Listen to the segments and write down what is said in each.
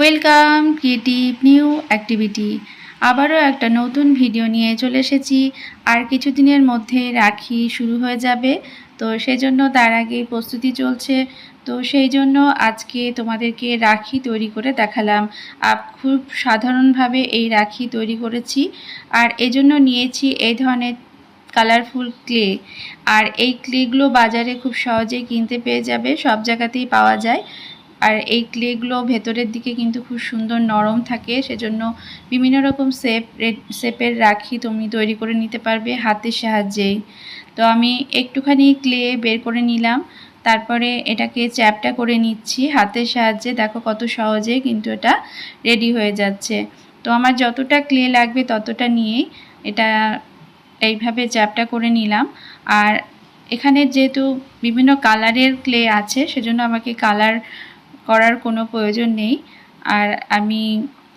Welcome creative new activity. আবারও একটা নতুন ভিডিও নিয়ে চলে এসেছি। আর কিছুদিনের মধ্যে রাখি শুরু হয়ে যাবে, তো সেজন্য তার আগে প্রস্তুতি চলছে। তো সেই জন্য আজকে তোমাদেরকে রাখি তৈরি করে দেখালাম। খুব সাধারণভাবে এই রাখি তৈরি করেছি, আর এজন্য নিয়েছি এই ধরনের কালারফুল ক্লে। আর এই ক্লেগুলো বাজারে খুব সহজেই কিনতে পেয়ে যাবে, সব জায়গাতেই পাওয়া যায়। আর এই ক্লেগুলো ভেতরের দিকে কিন্তু খুব সুন্দর নরম থাকে, সেজন্য বিভিন্ন রকম শেপের রাখি তুমি তৈরি করে নিতে পারবে হাতের সাহায্যেই। তো আমি একটুখানি ক্লে বের করে নিলাম, তারপরে এটাকে চ্যাপটা করে নিচ্ছি হাতের সাহায্যে। দেখো কত সহজে কিন্তু এটা রেডি হয়ে যাচ্ছে। তো আমার যতটা ক্লে লাগবে ততটা নিয়েই এটা এইভাবে চ্যাপটা করে নিলাম। আর এখানে যেহেতু বিভিন্ন কালারের ক্লে আছে, সেজন্য আমাকে কালার করার কোনো প্রয়োজন নেই। আর আমি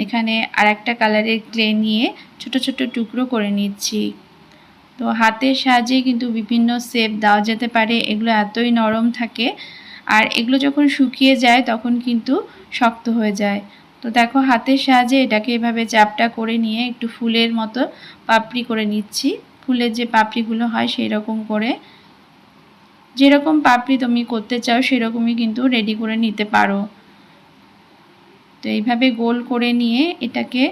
এখানে আরেকটা কালারের ক্লে নিয়ে ছোট ছোট টুকরো করে নিচ্ছি। তো হাতের সাহায্যে কিন্তু বিভিন্ন শেপ দেওয়া যেতে পারে, এগুলো এতই নরম থাকে। আর এগুলো যখন শুকিয়ে যায় তখন কিন্তু শক্ত হয়ে যায়। তো দেখো হাতের সাহায্যে এটাকে এভাবে চ্যাপটা করে নিয়ে একটু ফুলের মতো পাপড়ি করে নিচ্ছি। ফুলের যে পাপড়িগুলো হয় সেই রকম করে, যেরকম পাপড়ি তুমি করতে চাও সেরকমই কিন্তু রেডি করে নিতে পারো। তো এইভাবে গোল করে নিয়ে এটাকে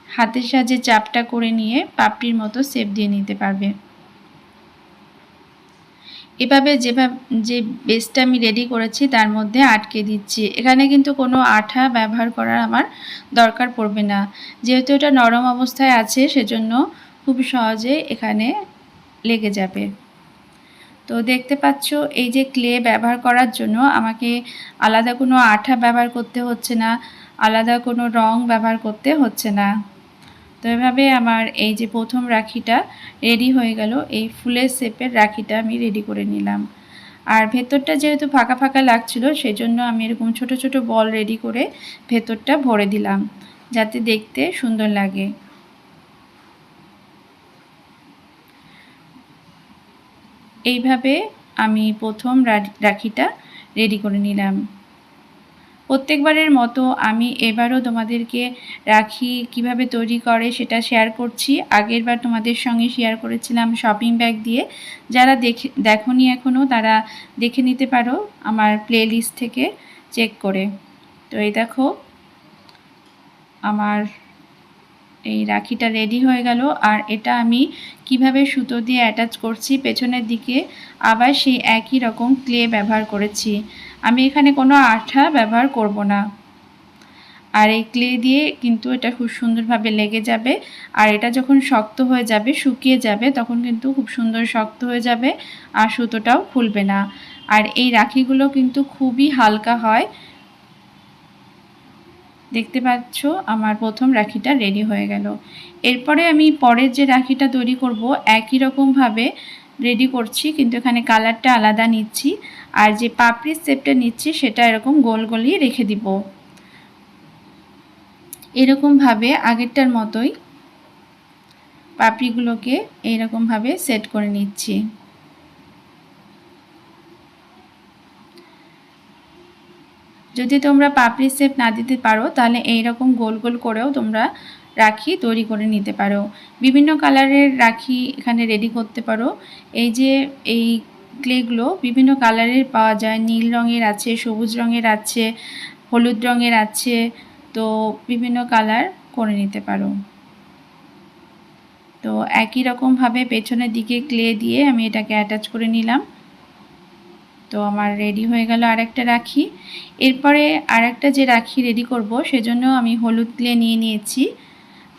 হাতের সাহায্যে চাপটা করে নিয়ে পাপড়ির মতো শেপ দিয়ে নিতে পারবে। এভাবে যে বেসটা আমি রেডি করেছি তার মধ্যে আটকে দিচ্ছি। এখানে কিন্তু কোনো আঠা ব্যবহার করার আমার দরকার পড়বে না, যেহেতু এটা নরম অবস্থায় আছে সেজন্য খুব সহজে এখানে লেগে যাবে। তো দেখতে পাচ্ছ এই যে ক্লে ব্যবহার করার জন্য আমাকে আলাদা কোনো আঠা ব্যবহার করতে হচ্ছে না, আলাদা কোনো রং ব্যবহার করতে হচ্ছে না। তো এভাবে আমার এই যে প্রথম রাখিটা রেডি হয়ে গেল। এই ফুলের শেপের রাখিটা আমি রেডি করে নিলাম। আর ভেতরটা যেহেতু ফাঁকা ফাঁকা লাগছিল, সেজন্য আমি এরকম ছোট ছোট বল রেডি করে ভেতরটা ভরে দিলাম, যাতে দেখতে সুন্দর লাগে। এইভাবে আমি প্রথম রাখিটা রেডি করে নিলাম। প্রত্যেকবারের মতো আমি এবারও তোমাদেরকে রাখি কিভাবে তৈরি করে সেটা শেয়ার করছি। আগেরবার তোমাদের সঙ্গে শেয়ার করেছিলাম শপিং ব্যাগ দিয়ে। যারা দেখোনি এখনও তারা দেখে নিতে পারো আমার প্লেলিস্ট থেকে চেক করে। তো এই দেখো আমার এই রাখিটা রেডি হয়ে গেল। আর এটা আমি কিভাবে সুতো দিয়ে অ্যাটাচ করছি পেছনের দিকে, আবার সেই একই রকম ক্লে ব্যবহার করেছি। আমি এখানে কোনো আঠা ব্যবহার করব না। আর এই ক্লে দিয়ে কিন্তু এটা খুব সুন্দরভাবে লেগে যাবে। আর এটা যখন শক্ত হয়ে যাবে, শুকিয়ে যাবে, তখন কিন্তু খুব সুন্দর শক্ত হয়ে যাবে, আর সুতোটাও খুলবে না। আর এই রাখিগুলো কিন্তু খুবই হালকা হয়। দেখতে পাচ্ছ আমার প্রথম রাখিটা রেডি হয়ে গেল। এরপরে আমি পরের যে রাখিটা তৈরি করব একই রকমভাবে রেডি করছি, কিন্তু এখানে কালারটা আলাদা নিচ্ছি। আর যে পাপড়ির শেপটা নিচ্ছি সেটা এরকম গোল গোলই রেখে দিব। এরকমভাবে আগেরটার মতোই পাপড়িগুলোকে এইরকমভাবে সেট করে নিচ্ছি। যদি তোমরা পাপড়ির শেপ না দিতে পারো তাহলে এইরকম গোল গোল করেও তোমরা রাখি তৈরি করে নিতে পারো। বিভিন্ন কালারের রাখি এখানে রেডি করতে পারো। এই যে এই ক্লেগুলো বিভিন্ন কালারের পাওয়া যায়, নীল রঙের আছে, সবুজ রঙের আছে, হলুদ রঙের আছে। তো বিভিন্ন কালার করে নিতে পারো। তো একই রকমভাবে পেছনের দিকে ক্লে দিয়ে আমি এটাকে অ্যাটাচ করে নিলাম। তো আমার রেডি হয়ে গেল আরেকটা রাখি। এরপরে আরেকটা যে রাখি রেডি করব সেজন্য আমি হলুদ ক্লে নিয়ে নিয়েছি।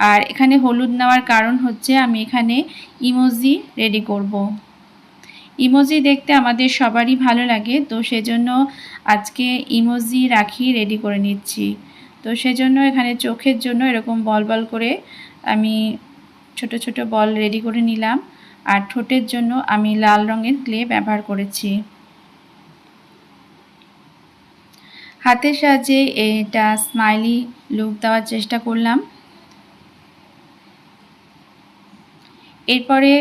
আর এখানে হলুদ নেওয়ার কারণ হচ্ছে আমি এখানে ইমোজি রেডি করব। ইমোজি দেখতে আমাদের সবারই ভালো লাগে, তো সেজন্য আজকে ইমোজি রাখি রেডি করে নিচ্ছি। তো সেজন্য এখানে চোখের জন্য এরকম বল বল করে আমি ছোট ছোট বল রেডি করে নিলাম। আর ঠোঁটের জন্য আমি লাল রঙের ক্লে ব্যবহার করেছি। হাতের সাহায্যে এটা স্মাইলি লুক দেওয়ার চেষ্টা করলাম। এরপরে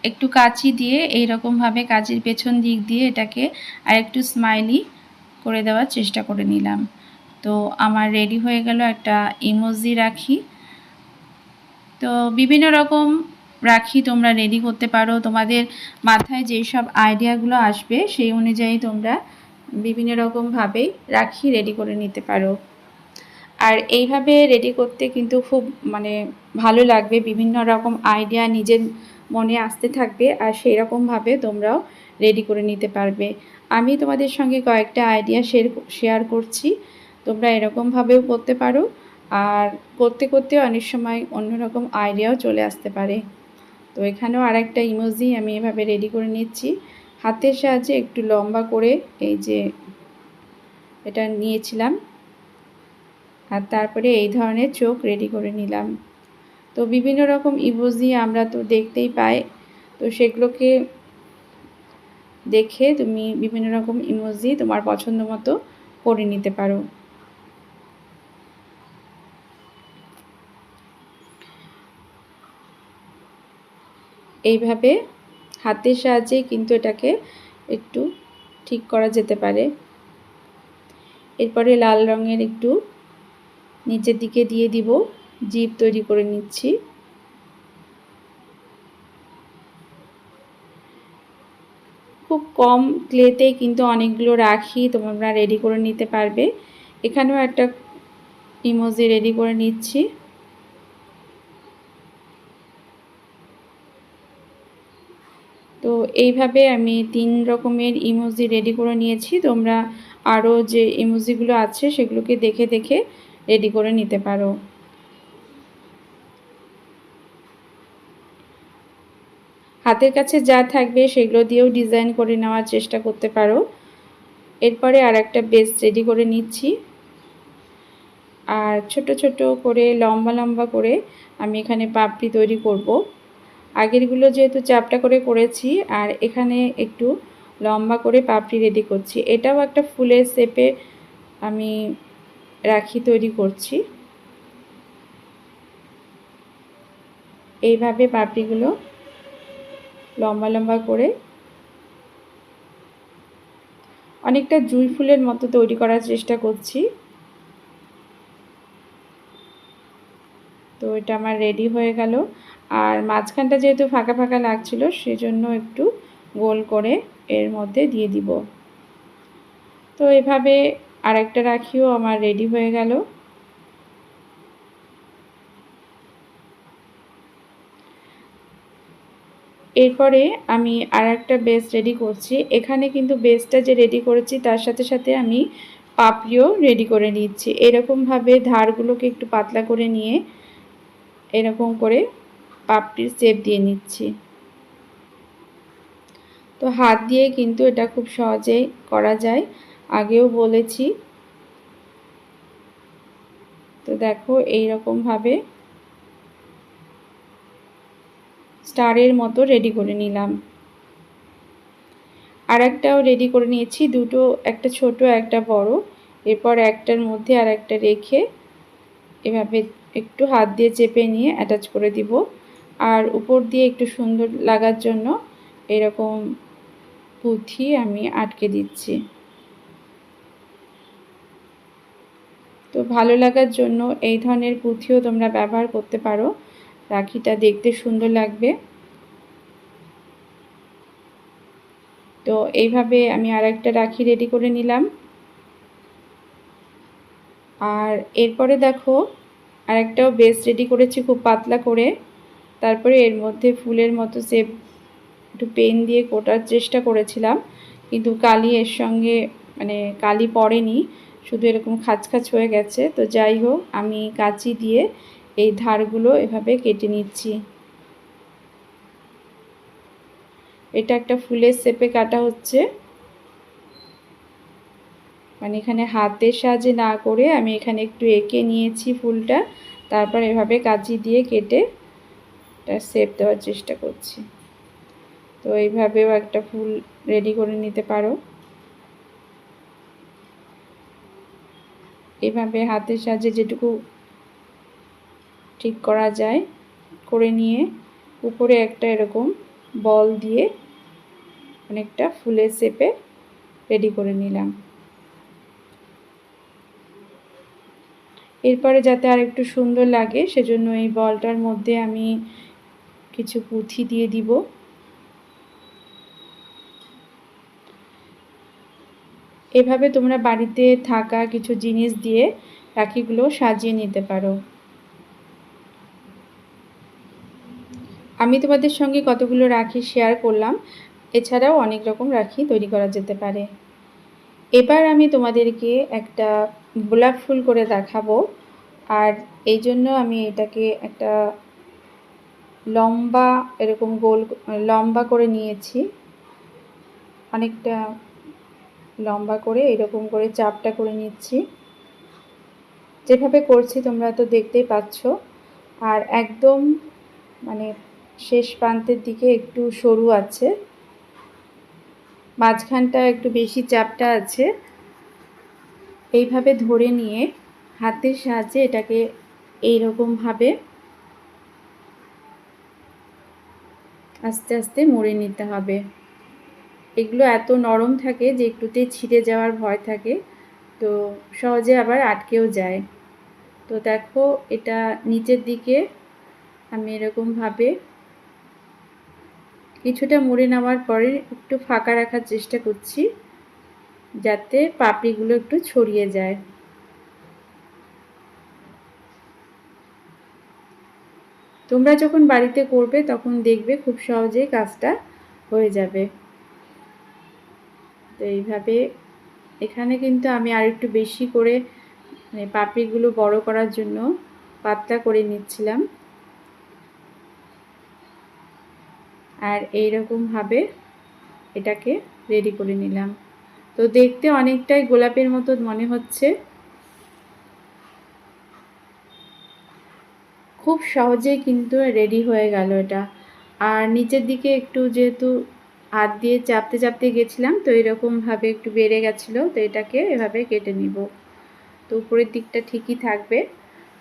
একটু কাঁচি দিয়ে এইরকমভাবে কাঁচির পেছন দিক দিয়ে এটাকে আর একটু স্মাইলি করে দেওয়ার চেষ্টা করে নিলাম। তো আমার রেডি হয়ে গেল একটা ইমোজি রাখি। তো বিভিন্ন রকম রাখি তোমরা রেডি করতে পারো, তোমাদের মাথায় যেই সব আইডিয়াগুলো আসবে সেই অনুযায়ী তোমরা বিভিন্ন রকমভাবে রাখি রেডি করে নিতে পারো। আর এইভাবে রেডি করতে কিন্তু খুব ভালো লাগবে, বিভিন্ন রকম আইডিয়া নিজের মনে আসতে থাকবে আর সেই রকমভাবে তোমরাও রেডি করে নিতে পারবে। আমি তোমাদের সঙ্গে কয়েকটা আইডিয়া শেয়ার করছি, তোমরা এরকমভাবেও করতে পারো। আর করতে করতে অনেক সময় অন্যরকম আইডিয়াও চলে আসতে পারে। তো এখানেও আরেকটা ইমোজি আমি এভাবে রেডি করে নিচ্ছি, হাতের সাহায্যে একটু লম্বা করে এই যে এটা নিয়েছিলাম, আর তারপরে এই ধরনের চোখ রেডি করে নিলাম। তো বিভিন্ন রকম ইমোজি আমরা তো দেখতেই পাই, তো সেগুলোকে দেখে তুমি বিভিন্ন রকম ইমোজি তোমার পছন্দ মতো করে নিতে পারো। এইভাবে হাতের সাহায্যে কিন্তু এটাকে একটু ঠিক করা যেতে পারে। এরপরে লাল রঙের একটু নিচের দিকে দিয়ে দিব, জিভ তৈরি করে নিচ্ছি। খুব কম ক্লেতেই কিন্তু অনেকগুলো রাখি তোমরা রেডি করে নিতে পারবে। এখানেও একটা ইমোজি রেডি করে নিচ্ছি। তো এইভাবে আমি 3 রকমের ইমোজি রেডি করে নিয়েছি। তোমরা আরও যে ইমোজিগুলো আছে সেগুলোকে দেখে দেখে রেডি করে নিতে পারো। হাতের কাছে যা থাকবে সেগুলো দিয়েও ডিজাইন করে নেওয়ার চেষ্টা করতে পারো। এরপরে আর একটা বেস রেডি করে নিচ্ছি, আর ছোট ছোট করে লম্বা লম্বা করে আমি এখানে পাপড়ি তৈরি করব। আগেরগুলো যেহেতু চাপটা করে করেছি, আর এখানে একটু লম্বা করে পাপড়ি রেডি করছি। এটাও একটা ফুলের শেপে আমি রাখি তৈরি করছি। এইভাবে পাপড়িগুলো লম্বা লম্বা করে অনেকটা জুঁই ফুলের মতো তৈরি করার চেষ্টা করছি। তো এটা আমার রেডি হয়ে গেল। আর মাঝখানটা যেহেতু ফাঁকা ফাঁকা লাগছিল সেজন্য একটু গোল করে এর মধ্যে দিয়ে দিব। তো এভাবে আরেকটা রাখিও আমার রেডি হয়ে গেল। এরপরে আমি আরেকটা বেস রেডি করছি। এখানে কিন্তু বেসটা যে রেডি করেছি তার সাথে সাথে আমি পাপড়িও রেডি করে নিচ্ছি। এরকমভাবে ধারগুলোকে একটু পাতলা করে নিয়ে এরকম করে পাপড়ির শেপ দিয়ে নিচ্ছি। তো হাত দিয়ে কিন্তু এটা খুব সহজেই করা যায়, আগেও বলেছি। তো দেখো এইরকমভাবে স্টারের মতো রেডি করে নিলাম। আর একটাও রেডি করে নিয়েছি, দুটো, একটা ছোট একটা বড়। এরপর একটার মধ্যে আর একটা রেখে এভাবে একটু হাত দিয়ে চেপে নিয়ে অ্যাটাচ করে দিব। আর উপর দিয়ে একটু সুন্দর লাগার জন্য এরকম পুঁথি আমি আটকে দিচ্ছি। তো ভালো লাগার জন্য এই ধরনের পুঁথিও তোমরা ব্যবহার করতে পারো, রাখিটা দেখতে সুন্দর লাগবে। তো এইভাবে আমি আরেকটা রাখি রেডি করে নিলাম। আর এরপরে দেখো আরেকটাও বেস রেডি করেছি খুব পাতলা করে। তারপরে এর মধ্যে ফুলের মতো শেপ একটু পেন দিয়ে কোটার চেষ্টা করেছিলাম, কিন্তু কালি এর সঙ্গে কালি পড়েনি, শুধু এরকম খাঁচ হয়ে গেছে। তো যাই হোক, আমি কাঁচি দিয়ে এই ধারগুলো এভাবে কেটে নিচ্ছি। এটা একটা ফুলের শেপে কাটা হচ্ছে, এখানে হাতের সাহায্যে না করে আমি এখানে একটু এঁকে নিয়েছি ফুলটা, তারপর এভাবে কাঁচি দিয়ে কেটে এটা শেপ দেওয়ার চেষ্টা করছি। তো এইভাবেও একটা ফুল রেডি করে নিতে পারো। এভাবে হাতের সাহায্যে যেটুকু ঠিক করা যায় করে নিয়ে উপরে একটা এরকম বল দিয়ে অনেকটা ফুলের শেপে রেডি করে নিলাম। এরপরে যাতে আর একটু সুন্দর লাগে সেজন্য এই বলটার মধ্যে আমি কিছু পুঁথি দিয়ে দিব। এভাবে তোমরা বাড়িতে থাকা কিছু জিনিস দিয়ে রাখিগুলো সাজিয়ে নিতে পারো। আমি তোমাদের সঙ্গে কতগুলো রাখি শেয়ার করলাম, এছাড়াও অনেক রকম রাখি তৈরি করা যেতে পারে। এবার আমি তোমাদেরকে একটা গোলাপ ফুল করে দেখাবো, আর এই জন্য আমি এটাকে একটা লম্বা এরকম গোল লম্বা করে নিয়েছি, অনেকটা লম্বা করে এরকম করে চাপটা করে নিচ্ছি। যেভাবে করছি তোমরা তো দেখতেই পাচ্ছ। আর একদম মানে শেষ প্রান্তের দিকে একটু সরু আছে, মাঝখানটা একটু বেশি চাপটা আছে। এইভাবে ধরে নিয়ে হাতের সাহায্যে এটাকে এইরকমভাবে আস্তে আস্তে মুড়ে নিতে হবে। এগুলো এত নরম থাকে যে একটুতেই ছিঁড়ে যাওয়ার ভয় থাকে, তো সহজে আবার আটকেও যায়। তো দেখো এটা নিচের দিকে আমি এরকমভাবে কিছুটা মুড়ে নেওয়ার পরে একটু ফাঁকা রাখার চেষ্টা করছি যাতে পাপড়িগুলো একটু ছড়িয়ে যায়। তোমরা যখন বাড়িতে করবে তখন দেখবে খুব সহজেই কাজটা হয়ে যাবে। তো এইভাবে এখানে কিন্তু আমি আর একটু বেশি করে মানে পাপড়িগুলো বড় করার জন্য পাতলা করে নিচ্ছিলাম। আর এইরকমভাবে এটাকে রেডি করে নিলাম। তো দেখতে অনেকটাই গোলাপের মতো মনে হচ্ছে, খুব সহজেই কিন্তু রেডি হয়ে গেল এটা। আর নিচের দিকে একটু যেহেতু হাত দিয়ে চাপতে চাপতে গেছিলাম, তো এরকমভাবে একটু বেড়ে গেছিলো, তো এটাকে এভাবে কেটে নিব। তো উপরের দিকটা ঠিকই থাকবে।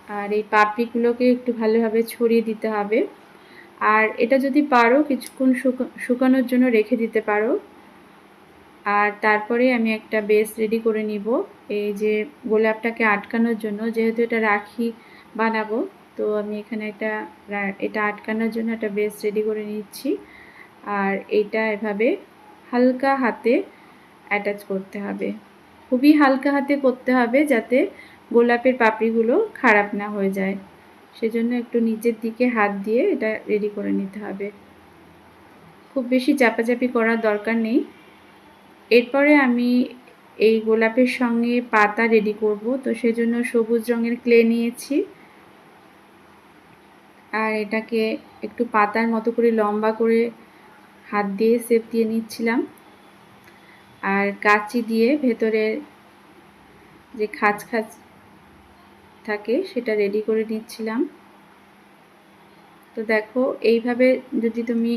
আর এই পাপড়িগুলোকে একটু ভালোভাবে ছড়িয়ে দিতে হবে। আর এটা যদি পারো কিছুক্ষণ শুকানোর জন্য রেখে দিতে পারো। আর তারপরে আমি একটা বেস রেডি করে নিব এই যে গোলাপটাকে আটকানোর জন্য, যেহেতু এটা রাখি বানাবো, তো আমি এখানে এটা আটকানোর জন্য একটা বেস রেডি করে নিচ্ছি। আর এটা এভাবে হালকা হাতে অ্যাটাচ করতে হবে, খুবই হালকা হাতে করতে হবে যাতে গোলাপের পাপড়িগুলো খারাপ না হয়ে যায়। সেজন্য একটু নিচের দিকে হাত দিয়ে এটা রেডি করে নিতে হবে, খুব বেশি চাপাচাপি করার দরকার নেই। এরপরে আমি এই গোলাপের সঙ্গে পাতা রেডি করব, তো সেজন্য সবুজ রঙের ক্লে নিয়েছি। আর এটাকে একটু পাতার মতো করে লম্বা করে হাত দিয়ে শেপ দিয়ে নিচ্ছিলাম। আর কাঁচি দিয়ে ভেতরে যে খাঁজ খাঁজ থাকে সেটা রেডি করে নিচ্ছিলাম। তো দেখো এইভাবে যদি তুমি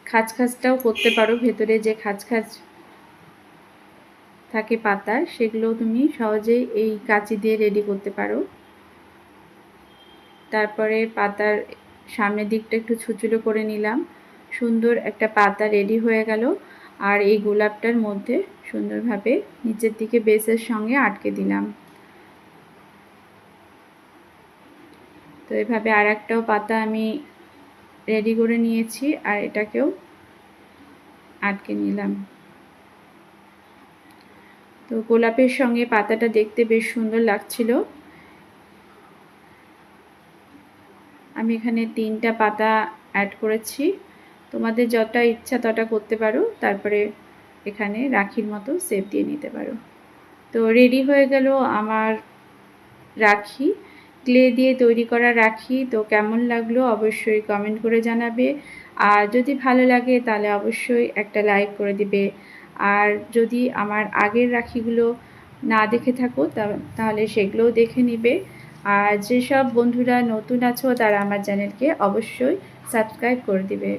খাঁজ খাঁজটাও করতে পারো, ভেতরে যে খাঁজ খাঁজ থাকে পাতার, সেগুলো তুমি সহজেই এই কাঁচি দিয়ে রেডি করতে পারো। তারপরে পাতার সামনের দিকটা একটু ছুঁচুলো করে নিলাম, সুন্দর একটা পাতা রেডি হয়ে গেল। আর এই গোলাপটার মধ্যে সুন্দরভাবে নিচের দিকে বেসের সঙ্গে আটকে দিলাম। তো এভাবে আর একটাও পাতা আমি রেডি করে নিয়েছি, আর এটাকেও আটকে নিলাম। তো গোলাপের সঙ্গে পাতাটা দেখতে বেশ সুন্দর লাগছিল। আমি এখানে 3টা পাতা অ্যাড করেছি, তোমাদের যতটা ইচ্ছা ততটা করতে পারো। তারপরে এখানে রাখির মতো শেপ দিয়ে নিতে পারো। তো রেডি হয়ে গেল আমার রাখি, ক্লে দিয়ে তৈরি করা রাখি। তো কেমন লাগলো অবশ্যই কমেন্ট করে জানাবে। আর যদি ভালো লাগে তাহলে অবশ্যই একটা লাইক করে দিবে। আর যদি আমার আগের রাখিগুলো না দেখে থাকো তাহলে সেগুলোও দেখে নিবে। আর যেসব বন্ধুরা নতুন আছো তারা আমার চ্যানেলকে অবশ্যই সাবস্ক্রাইব করে দিবে।